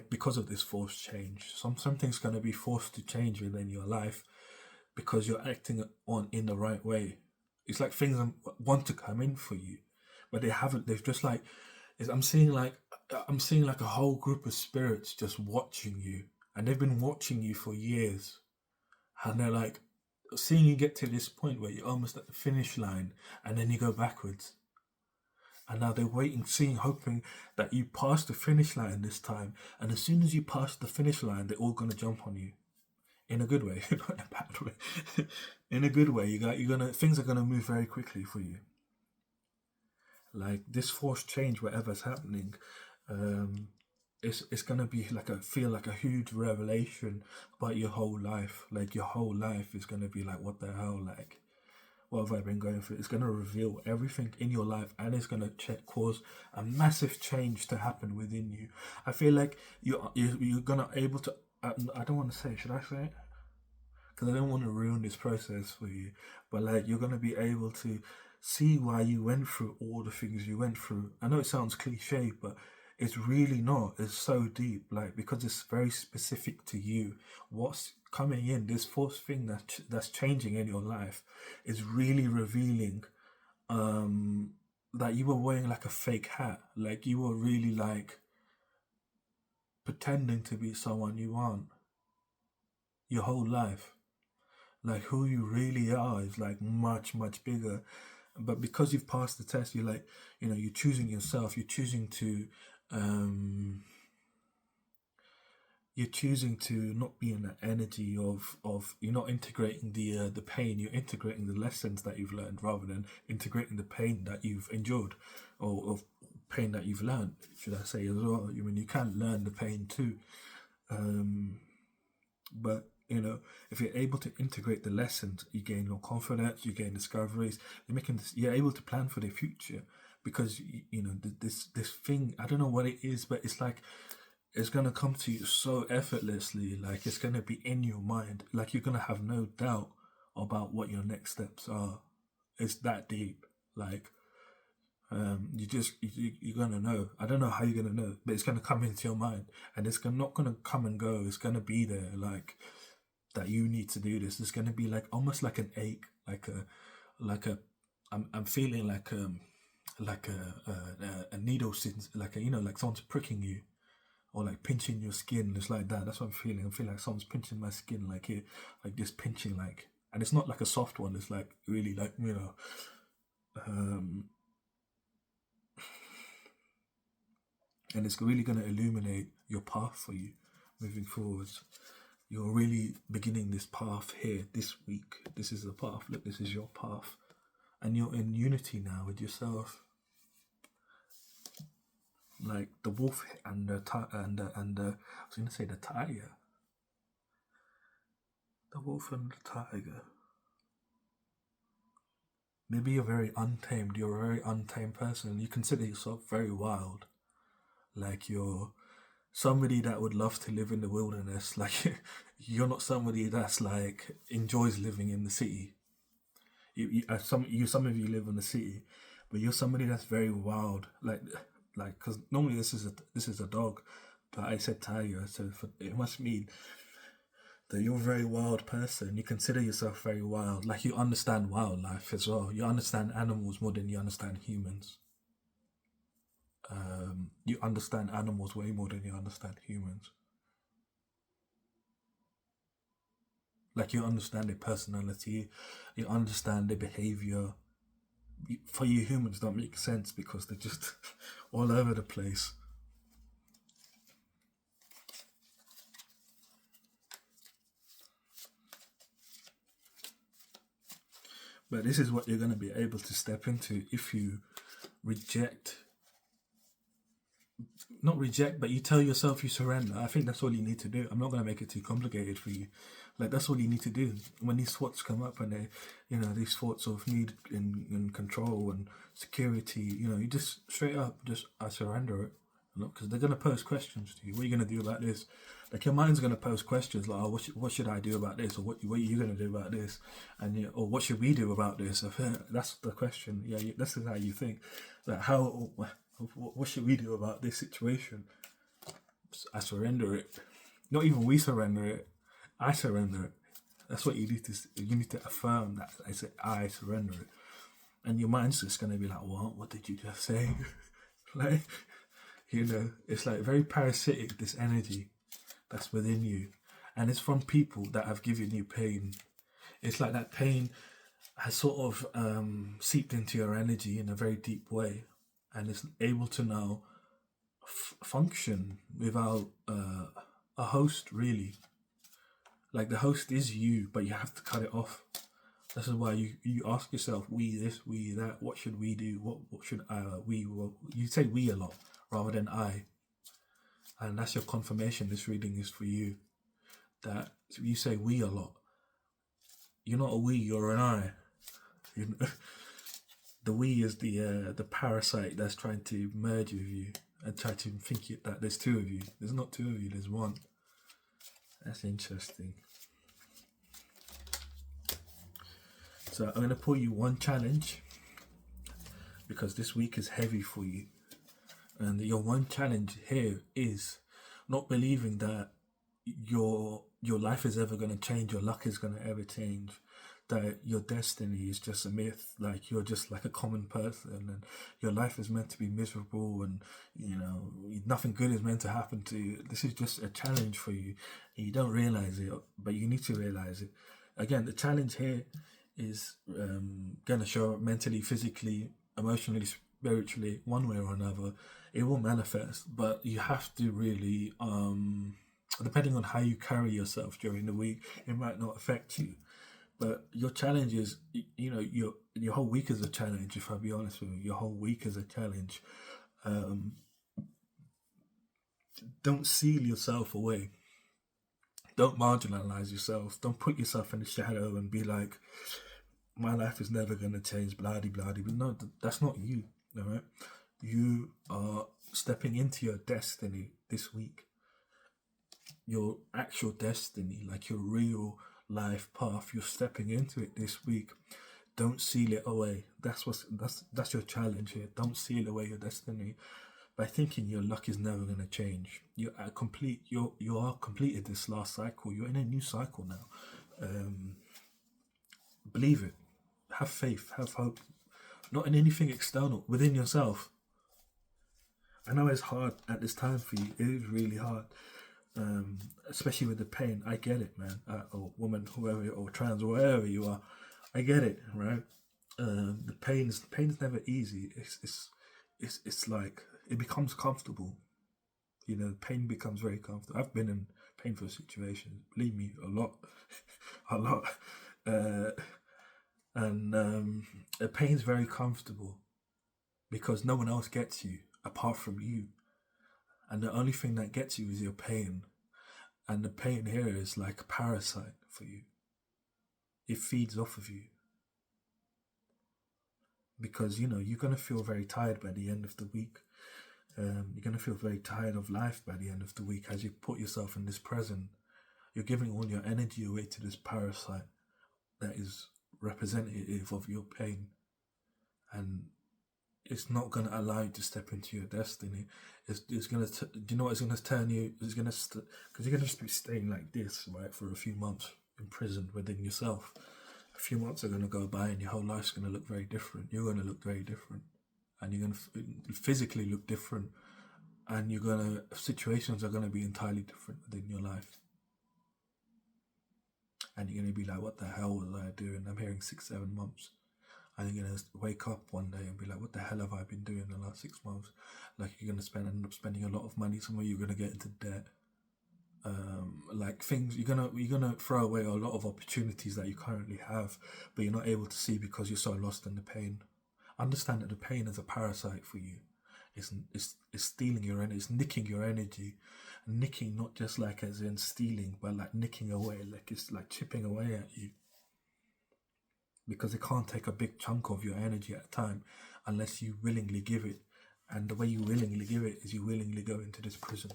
because of this forced change. Something's going to be forced to change within your life, because you're acting on in the right way. It's like things want to come in for you, but they haven't. They've just like, I'm seeing like a whole group of spirits just watching you, and they've been watching you for years, and they're like seeing you get to this point where you're almost at the finish line, and then you go backwards. And now they're waiting, seeing, hoping that you pass the finish line this time. And as soon as you pass the finish line, they're all gonna jump on you, in a good way, not in a bad way. In a good way, things are gonna move very quickly for you. Like this forced change, whatever's happening, it's gonna be like feel like a huge revelation about your whole life. Like your whole life is gonna be like, what the hell, like what have I been going through? It's going to reveal everything in your life, and it's going to cause a massive change to happen within you. I feel like you're going to able to. I don't want to say. Should I say it? Because I don't want to ruin this process for you. But like you're going to be able to see why you went through all the things you went through. I know it sounds cliche, but it's really not. It's so deep. Like because it's very specific to you. What's coming in, this fourth thing that's changing in your life is really revealing that you were wearing like a fake hat, like you were really like pretending to be someone you aren't your whole life. Like who you really are is like much bigger, but because you've passed the test, you're like, you're choosing yourself, you're choosing to not be in that energy of you're not integrating the pain. You're integrating the lessons that you've learned rather than integrating the pain that you've endured, or pain that you've learned, should I say, as well. I mean, you can learn the pain too, but if you're able to integrate the lessons, you gain your confidence, you gain discoveries. You're able to plan for the future, because this thing, I don't know what it is, but it's like it's going to come to you so effortlessly. Like it's going to be in your mind. Like you're going to have no doubt about what your next steps are. It's that deep. Like you're going to know. I don't know how you're going to know, but it's going to come into your mind, and it's not going to come and go. It's going to be there, like that you need to do this. It's going to be like almost like an ache, I'm feeling like a needle, like like someone's pricking you, or like pinching your skin. It's like that. That's what I'm feeling. I feel like someone's pinching my skin, like here, like this pinching, like, and it's not like a soft one. It's like really like and it's really going to illuminate your path for you moving forwards. You're really beginning this path here this week. This is the path. Look, this is your path, and you're in unity now with yourself. Like the wolf and the I was gonna say the tiger. The wolf and the tiger. Maybe you're very untamed. You're a very untamed person. You consider yourself very wild. Like you're somebody that would love to live in the wilderness. Like you're not somebody that's like enjoys living in the city. Some of you live in the city, but you're somebody that's very wild. Like because normally this is a dog, but I said tiger, so it must mean that you're a very wild person. You consider yourself very wild. Like you understand wildlife as well. You understand animals more than you understand humans. You understand animals way more than you understand humans. Like you understand their personality, you understand their behavior. For you, humans don't make sense because they're just all over the place. But this is what you're going to be able to step into if you not reject, but you tell yourself you surrender. I think that's all you need to do. I'm not going to make it too complicated for you. Like that's all you need to do. When these thoughts come up, and these thoughts of need and control and security, you just straight up, I surrender it. Because they're going to pose questions to you. What are you going to do about this? Like your mind's going to pose questions like, oh, what should I do about this? Or what are you going to do about this? And or what should we do about this? That's the question. Yeah, this is how you think. Like what should we do about this situation? I surrender it. Not even we surrender it. I surrender it. That's what you need to. You need to affirm that. I say, I surrender it, and your mind's just gonna be like, "What? What did you just say?" Like, it's like very parasitic. This energy that's within you, and it's from people that have given you pain. It's like that pain has sort of seeped into your energy in a very deep way, and it's able to now function without a host, really. Like, the host is you, but you have to cut it off. This is why you ask yourself, we this, we that, what should we do, what should we, well, you say we a lot rather than I. And that's your confirmation. This reading is for you, that you say we a lot. You're not a we, you're an I. The we is the parasite that's trying to merge with you and try to think that there's two of you. There's not two of you, there's one. That's interesting. So I'm going to pull you one challenge, because this week is heavy for you. And your one challenge here is not believing that your life is ever going to change, your luck is going to ever change, that your destiny is just a myth, like you're just like a common person and your life is meant to be miserable, and nothing good is meant to happen to you. This is just a challenge for you, and you don't realize it, but you need to realize it. Again, the challenge here is going to show up mentally, physically, emotionally, spiritually, one way or another. It will manifest, but you have to really, depending on how you carry yourself during the week, it might not affect you. But your challenge is, your whole week is a challenge, if I'll be honest with you. Your whole week is a challenge. Don't seal yourself away. Don't marginalize yourself. Don't put yourself in the shadow and be like, my life is never going to change, blah-de-blah. But no, that's not you, all right? You are stepping into your destiny this week. Your actual destiny, like your real life path, you're stepping into it this week. Don't seal it away. That's your challenge here. Don't seal away your destiny by thinking your luck is never going to change. You are completed this last cycle. You're in a new cycle now. Believe it. Have faith. Have hope. Not in anything external, within yourself. I know it's hard at this time for you. It is really hard. Especially with the pain. I get it, man. Or woman, whoever, or trans, or wherever you are, I get it, right? The pain is never easy. It's like it becomes comfortable. The pain becomes very comfortable. I've been in painful situations. Believe me, a lot, a lot, and the pain's very comfortable because no one else gets you apart from you. And the only thing that gets you is your pain. And the pain here is like a parasite for you. It feeds off of you. Because, you're going to feel very tired by the end of the week. You're going to feel very tired of life by the end of the week as you put yourself in this present. You're giving all your energy away to this parasite that is representative of your pain. And it's not going to allow you to step into your destiny. It's going to, do you know what it's going to turn you? It's going to, because you're going to just be staying like this, right, for a few months imprisoned within yourself. A few months are going to go by and your whole life's going to look very different. You're going to look very different. And you're going to physically look different. And situations are going to be entirely different within your life. And you're going to be like, what the hell was I doing? I'm hearing 6-7 months. And you're going to wake up one day and be like, what the hell have I been doing the last 6 months? Like, you're going to end up spending a lot of money somewhere. You're going to get into debt. Like things, you're gonna throw away a lot of opportunities that you currently have, but you're not able to see because you're so lost in the pain. Understand that the pain is a parasite for you. It's stealing your energy. It's nicking your energy. Nicking, not just like as in stealing, but like nicking away. Like it's like chipping away at you. Because it can't take a big chunk of your energy at a time unless you willingly give it. And the way you willingly give it is you willingly go into this prison.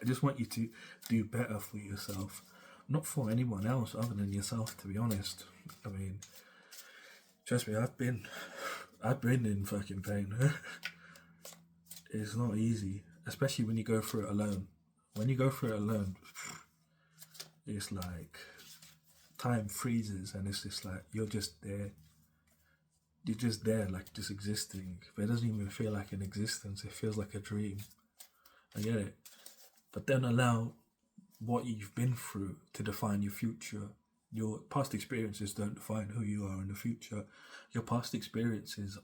I just want you to do better for yourself. Not for anyone else other than yourself, to be honest. I mean, trust me, I've been in fucking pain. It's not easy, especially when you go through it alone. When you go through it alone, it's like time freezes, and it's just like you're just there. You're just there, like just existing. But it doesn't even feel like an existence. It feels like a dream. I get it. But then allow what you've been through to define your future. Your past experiences don't define who you are in the future. Your past experiences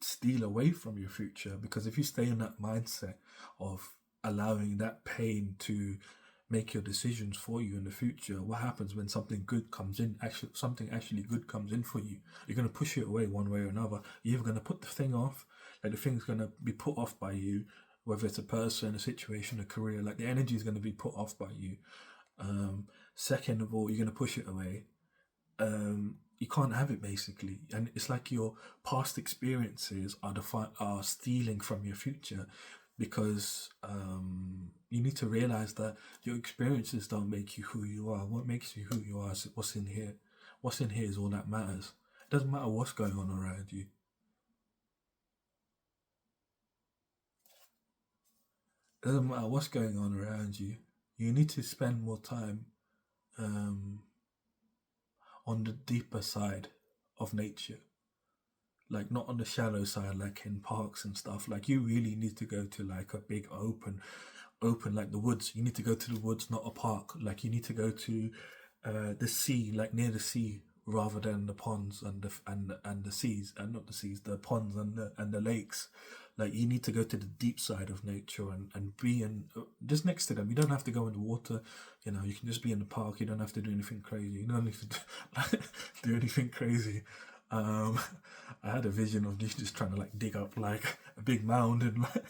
steal away from your future, because if you stay in that mindset of allowing that pain to make your decisions for you in the future, what happens when something good comes in, actually something actually good comes in for you, you're going to push it away one way or another. You're either going to put the thing off, like the thing's going to be put off by you, whether it's a person, a situation, a career, like the energy is going to be put off by you. Second of all, you're going to push it away. You can't have it, basically, and it's like your past experiences are stealing from your future, because you need to realize that your experiences don't make you who you are. What makes you who you are is what's in here. What's in here is all that matters. It doesn't matter what's going on around you. It doesn't matter what's going on around you. You need to spend more time um, on the deeper side of nature, like not on the shallow side, like in parks and stuff. Like you really need to go to like a big open like the woods. You need to go to the woods, not a park. Like you need to go to the sea, like near the sea, rather than the ponds and the seas, and not the seas, the ponds and the lakes. Like you need to go to the deep side of nature and be in just next to them. You don't have to go in the water. You can just be in the park. You don't have to do anything crazy. You don't need to do anything crazy. Um, I had a vision of just trying to like dig up like a big mound in like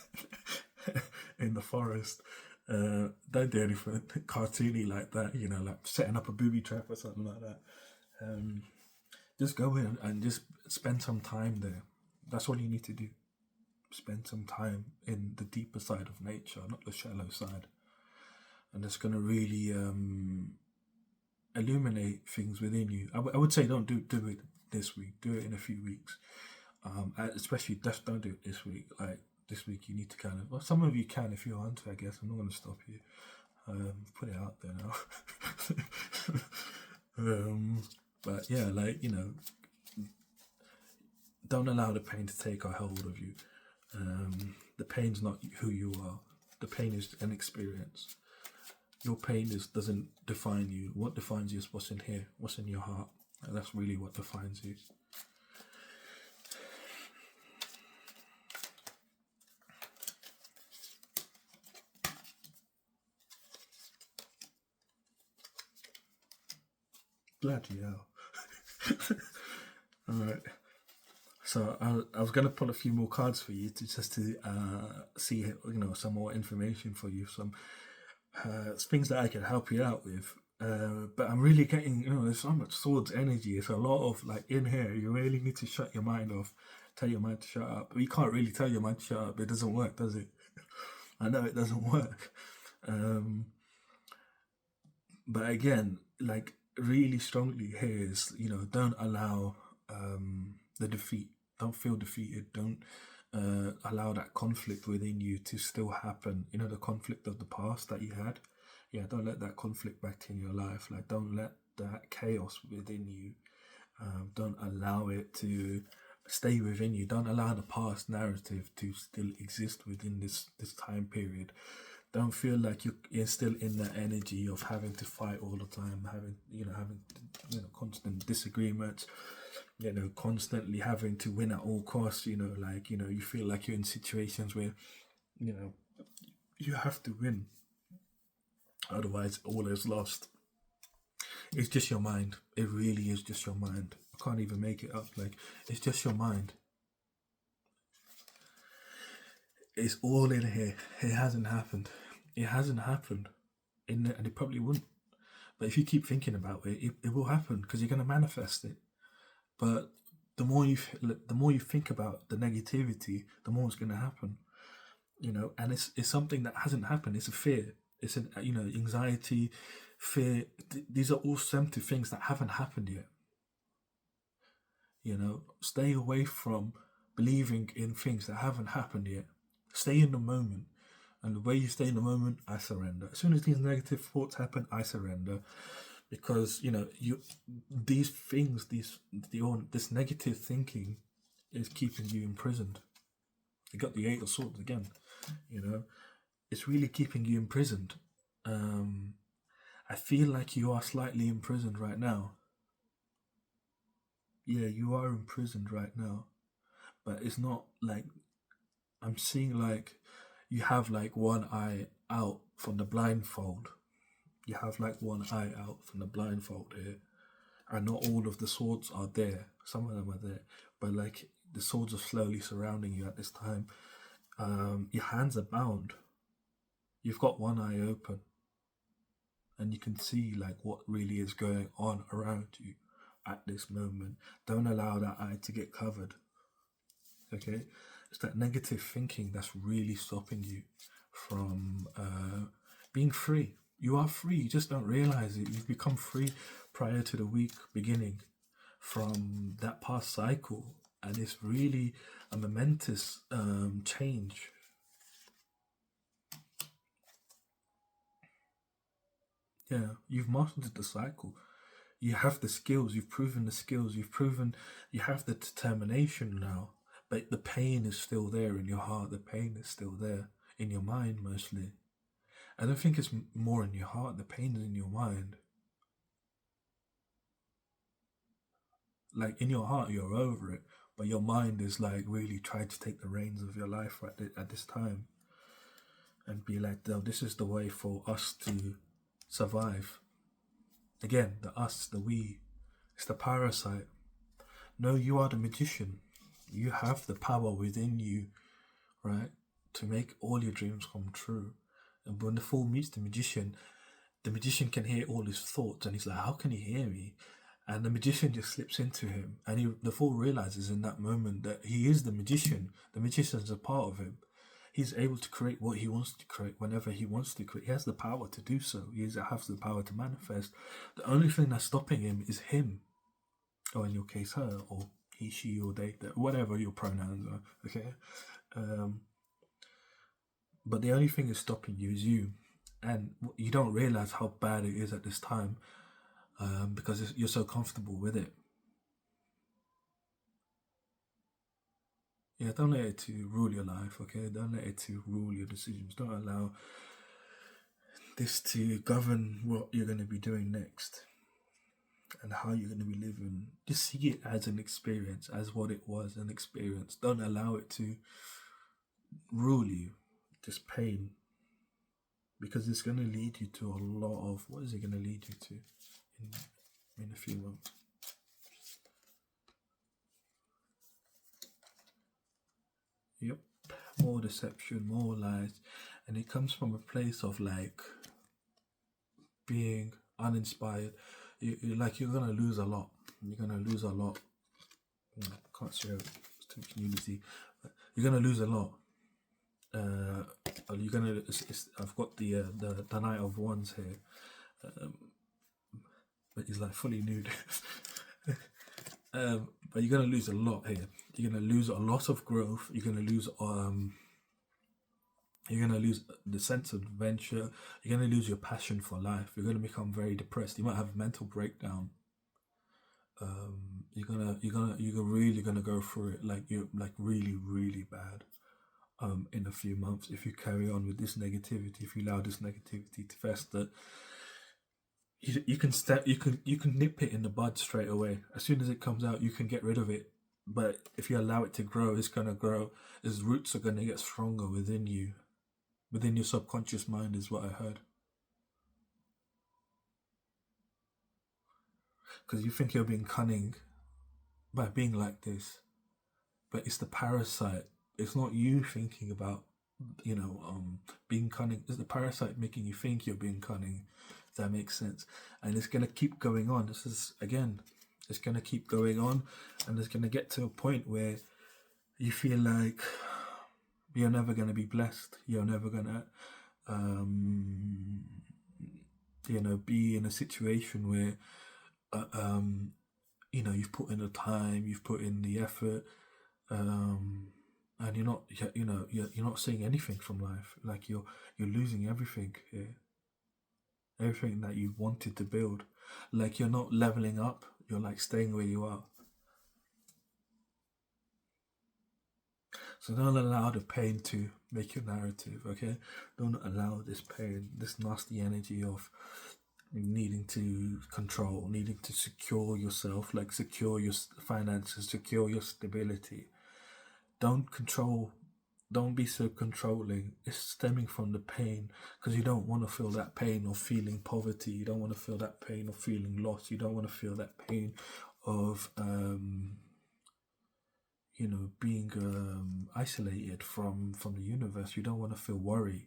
in the forest. Don't do anything cartoony like that. Like setting up a booby trap or something like that. Um, just go in and just spend some time there. That's all you need to do. Spend some time in the deeper side of nature, not the shallow side, and it's going to really illuminate things within you. I would say don't do it this week. Do it in a few weeks. Especially just don't do it this week. Like this week, you need to kind of. Well, some of you can if you want to. I guess I'm not going to stop you. Put it out there now. But yeah, like don't allow the pain to take a hold of you. The pain's not who you are. The pain is an experience. Your pain doesn't define you. What defines you is what's in here, what's in your heart. And that's really what defines you. Bloody hell. Alright. So I was going to pull a few more cards for you to see some more information for you, some things that I can help you out with. But I'm really getting there's so much swords energy. It's a lot of like in here. You really need to shut your mind off. Tell your mind to shut up. But you can't really tell your mind to shut up. It doesn't work, does it? I know it doesn't work. But again, like really strongly here is don't allow the defeat. Don't feel defeated. Don't allow that conflict within you to still happen. The conflict of the past that you had. Yeah, don't let that conflict back in your life. Like, don't let that chaos within you. Don't allow it to stay within you. Don't allow the past narrative to still exist within this time period. Don't feel like you're still in that energy of having to fight all the time, having constant disagreements, constantly having to win at all costs. You feel like you're in situations where you have to win, otherwise all is lost. It's just your mind. It really is just your mind. I can't even make it up. Like, it's just your mind. It's all in here. It hasn't happened. It hasn't happened, and it probably wouldn't. But if you keep thinking about it, it will happen, because you're going to manifest it. But the more you think about the negativity, the more it's going to happen. And it's something that hasn't happened. It's a fear. It's an anxiety, fear. These are all symptom things that haven't happened yet. Stay away from believing in things that haven't happened yet. Stay in the moment. And the way you stay in the moment, I surrender. As soon as these negative thoughts happen, I surrender. Because, these things, this negative thinking is keeping you imprisoned. You got the Eight of Swords again, it's really keeping you imprisoned. I feel like you are slightly imprisoned right now. Yeah, you are imprisoned right now. But it's not like, I'm seeing like you have like one eye out from the blindfold. You have like one eye out from the blindfold here. And not all of the swords are there. Some of them are there. But like the swords are slowly surrounding you at this time. Your hands are bound. You've got one eye open. And you can see like what really is going on around you at this moment. Don't allow that eye to get covered. Okay? It's that negative thinking that's really stopping you from being free. You are free, you just don't realize it. You've become free prior to the week beginning from that past cycle. And it's really a momentous change. Yeah, you've mastered the cycle. You have the skills, you've proven the skills, you've proven you have the determination now. But the pain is still there in your heart, the pain is still there in your mind mostly. I don't think it's more in your heart, the pain is in your mind. Like in your heart, you're over it, but your mind is like really trying to take the reins of your life at this time and be like, no, this is the way for us to survive. Again, the us, the we, it's the parasite. No, you are the magician. You have the power within you, right, to make all your dreams come true. And when the fool meets the magician can hear all his thoughts, and he's like, how can he hear me? And the magician just slips into him, and the fool realizes in that moment that he is the magician. The magician's a part of him. He's able to create what he wants to create whenever he wants to create. He has the power to do so. He has the power to manifest. The only thing that's stopping him is him, or in your case, her, or he, she, or they, whatever your pronouns are. Okay, but the only thing that's stopping you is you, and you don't realize how bad it is at this time, because you're so comfortable with it. Yeah, don't let it to rule your life, okay? Don't let it to rule your decisions. Don't allow this to govern what you're going to be doing next and how you're going to be living. Just see it as an experience, as what it was, an experience. Don't allow it to rule you, this pain, because it's going to lead you to a lot of, what is it going to lead you to in a few months? Yep, more deception, more lies, and it comes from a place of like being uninspired. You're gonna lose a lot. You're gonna lose a lot. Can't share it. It's too much nudity. You're gonna lose a lot. You're gonna. I've got the Knight of Wands here, but he's like fully nude. But you're gonna lose a lot here. You're gonna lose a lot of growth. You're gonna lose the sense of adventure. You're gonna lose your passion for life. You're gonna become very depressed. You might have a mental breakdown. You're really gonna go through it you're really, really bad. In a few months, if you carry on with this negativity, if you allow this negativity to fester, you can nip it in the bud straight away. As soon as it comes out, you can get rid of it. But if you allow it to grow, it's gonna grow. Its roots are gonna get stronger within you, within your subconscious mind, is what I heard. Because you think you're being cunning by being like this, but it's the parasite. It's not you thinking about, being cunning. It's the parasite making you think you're being cunning. If that makes sense. And it's gonna keep going on. It's gonna keep going on, and it's gonna get to a point where you feel like you're never gonna be blessed. You're never gonna, be in a situation where, you've put in the time, you've put in the effort, and and you're not seeing anything from life. Like you're losing everything here, everything that you wanted to build. Like you're not leveling up. You're like staying where you are. So don't allow the pain to make your narrative. Okay, don't allow this pain, this nasty energy of needing to control, needing to secure yourself, like secure your finances, secure your stability. Don't control, don't be so controlling. It's stemming from the pain because you don't want to feel that pain of feeling poverty. You don't want to feel that pain of feeling lost. You don't want to feel that pain of being isolated from the universe. You don't want to feel worry.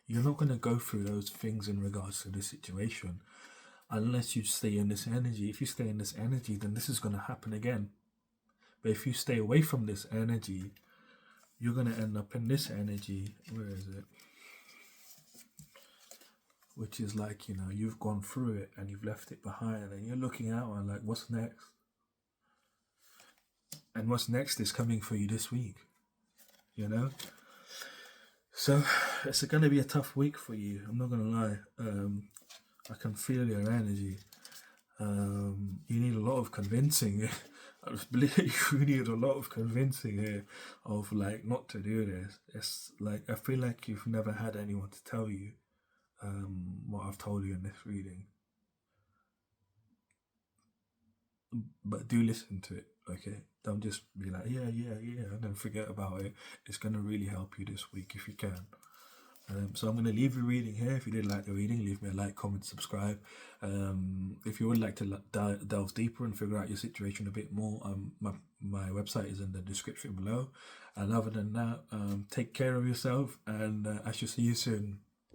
You're not going to go through those things in regards to the situation unless you stay in this energy. If you stay in this energy, then this is going to happen again. But if you stay away from this energy, you're going to end up in this energy. Where is it? Which is like, you've gone through it and you've left it behind and you're looking out and like, what's next? And what's next is coming for you this week, So it's going to be a tough week for you. I'm not going to lie. I can feel your energy. You need a lot of convincing. I just believe you need a lot of convincing here of like not to do this. It's like I feel like you've never had anyone to tell you what I've told you in this reading. But do listen to it, okay? Don't just be like, yeah, and then forget about it. It's going to really help you this week if you can. So I'm going to leave the reading here. If you did like the reading, leave me a like, comment, subscribe. If you would like to delve deeper and figure out your situation a bit more, my website is in the description below. And other than that, take care of yourself, and I shall see you soon.